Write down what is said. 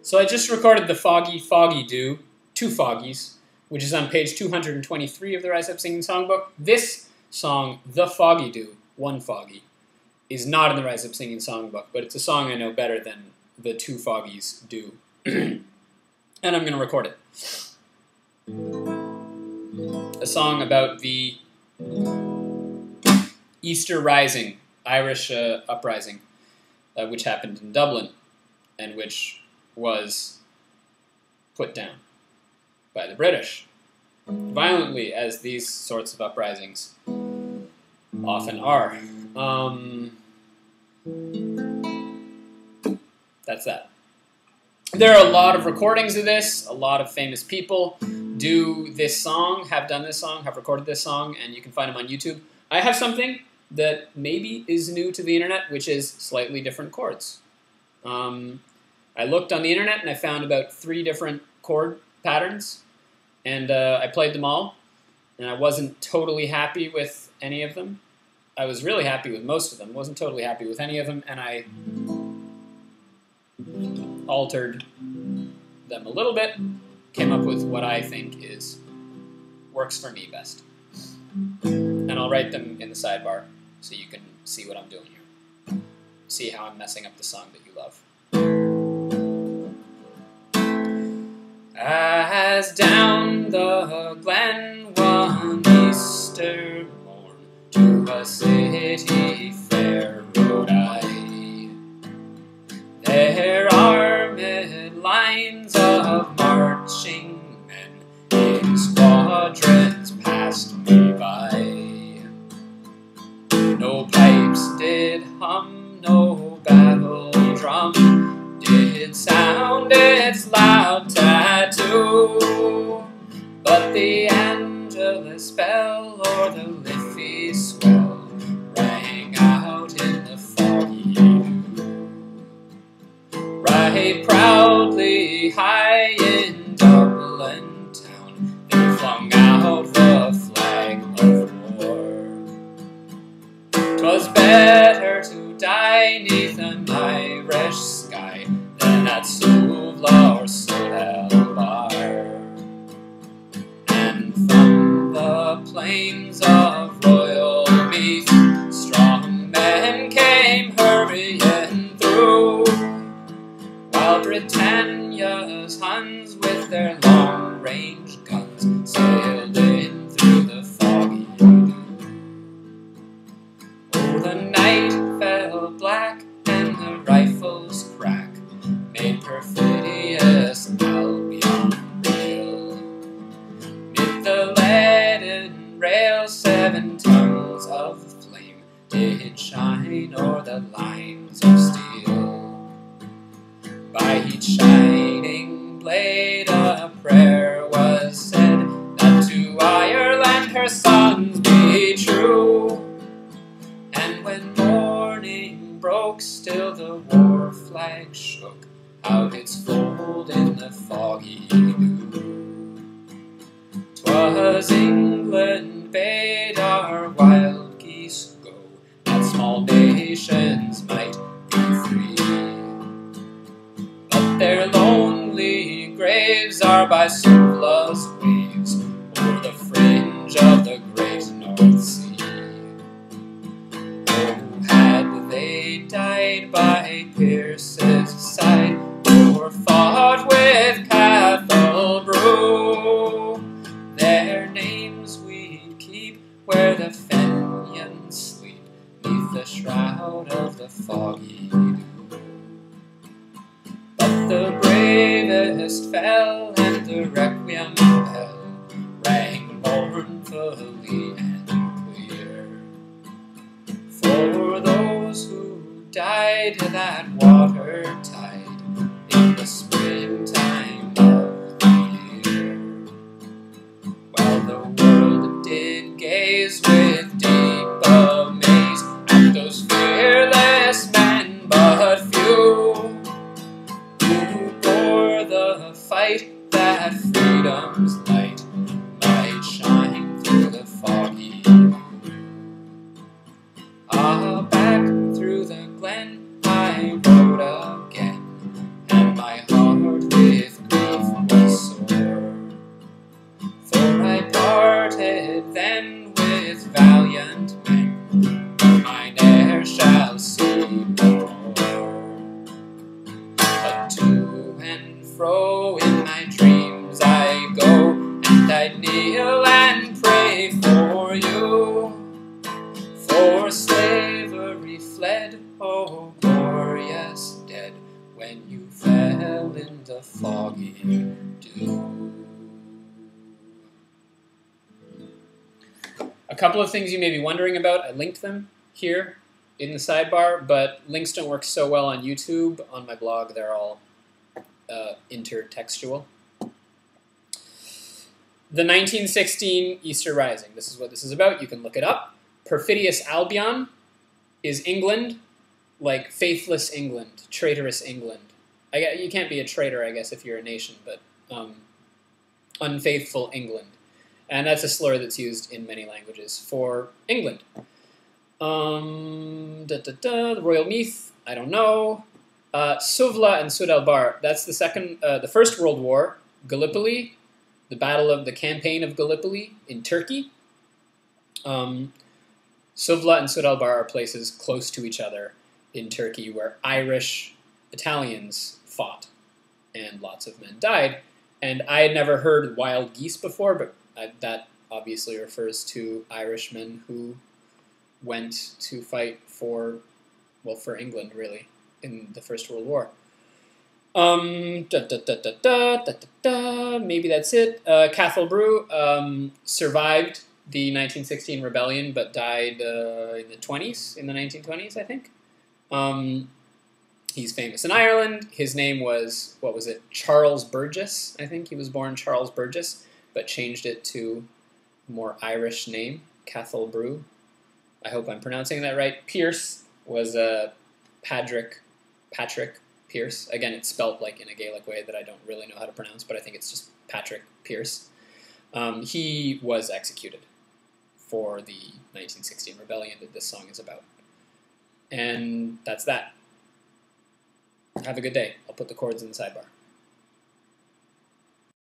So I just recorded the Foggy Dew, 2 Foggies, which is on page 223 of the Rise Up Singing Songbook. This song, The Foggy Dew, 1 Foggy, is not in the Rise Up Singing Songbook, but it's a song I know better than the 2 Foggies do. And I'm going to record it. A song about the Easter Rising, Irish uprising, which happened in Dublin, and which was put down by the British, violently, as these sorts of uprisings often are. That's that. There are a lot of recordings of this. A lot of famous people do this song, have done this song, have recorded this song, and you can find them on YouTube. I have something that maybe is new to the internet, which is slightly different chords. I looked on the internet and I found about 3 different chord patterns, and I played them all, and I wasn't totally happy with any of them. I was really happy with most of them, wasn't totally happy with any of them, and I altered them a little bit, came up with what I think works for me best. And I'll write them in the sidebar so you can see what I'm doing here. See how I'm messing up the song that you love. As down the glen one Easter morn to a city fair rode I. There armed lines of marching men in squadrons passed me by. No pipes did hum, no battle drum did sound its loud tattoo, but the Angelus bell or the Liffey swell rang out in the foggy dew. Right proudly high in Dublin town they flung out the flag of war. 'Twas better to die 'neath an Irish sky than at Suvla or Sud El Bar. And from the plains of Royal Meath strong men came hurrying through, while Britannia's huns with their long-range guns sailed in through the foggy dew. Oh, the night fell black and the rifles crack made Perfidious Abion reel. 'Mid the leaden rail 7 tons of flame did shine o'er the lines of steel. By each shining blade a prayer was said, that to Ireland her sons be true. And when morning broke, still the war flag shook out its fold in the foggy dew. 'Twas England bade our wild geese go, that small nations might be free. But their lonely graves are by Suvla's waves, o'er the fringe of the great North Sea. Oh, had they died by Pierce's side, or fought with Cathal brew, their names we'd keep where the Fenians sleep, 'neath the shroud of the foggy dew. But the bravest fell, and the requiem bell rang mournfully and clear. For those who died that water tide in the springtime of the year, while the world did gaze with deep amaze at those fearless men but few, who bore the fight that freedom's light might shine through the foggy dew. Ah, back through the glen I rode again, when you fell in the foggy dew. A couple of things you may be wondering about, I linked them here in the sidebar, but links don't work so well on YouTube. On my blog, they're all intertextual. The 1916 Easter Rising. This is what this is about. You can look it up. Perfidious Abion is England, like faithless England, traitorous England. You can't be a traitor, I guess, if you're a nation, but unfaithful England. And that's a slur that's used in many languages for England. The Royal Meath, I don't know. Suvla and Sud El Bar, that's the First World War, Gallipoli, the campaign of Gallipoli in Turkey. Suvla and Sud El Bar are places close to each other in Turkey where Irish Italians fought, and lots of men died. And I had never heard wild geese before, but that obviously refers to Irishmen who went to fight for England, really, in the First World War. Maybe that's it. Cathal Brew survived the 1916 rebellion, but died in the 1920s, I think. He's famous in Ireland. His name was, Charles Burgess, I think. He was born Charles Burgess, but changed it to a more Irish name, Cathal Brew. I hope I'm pronouncing that right. Pierce was Patrick Pierce. Again, it's spelt like in a Gaelic way that I don't really know how to pronounce, but I think it's just Patrick Pierce. He was executed for the 1916 rebellion that this song is about. And that's that. Have a good day. I'll put the chords in the sidebar.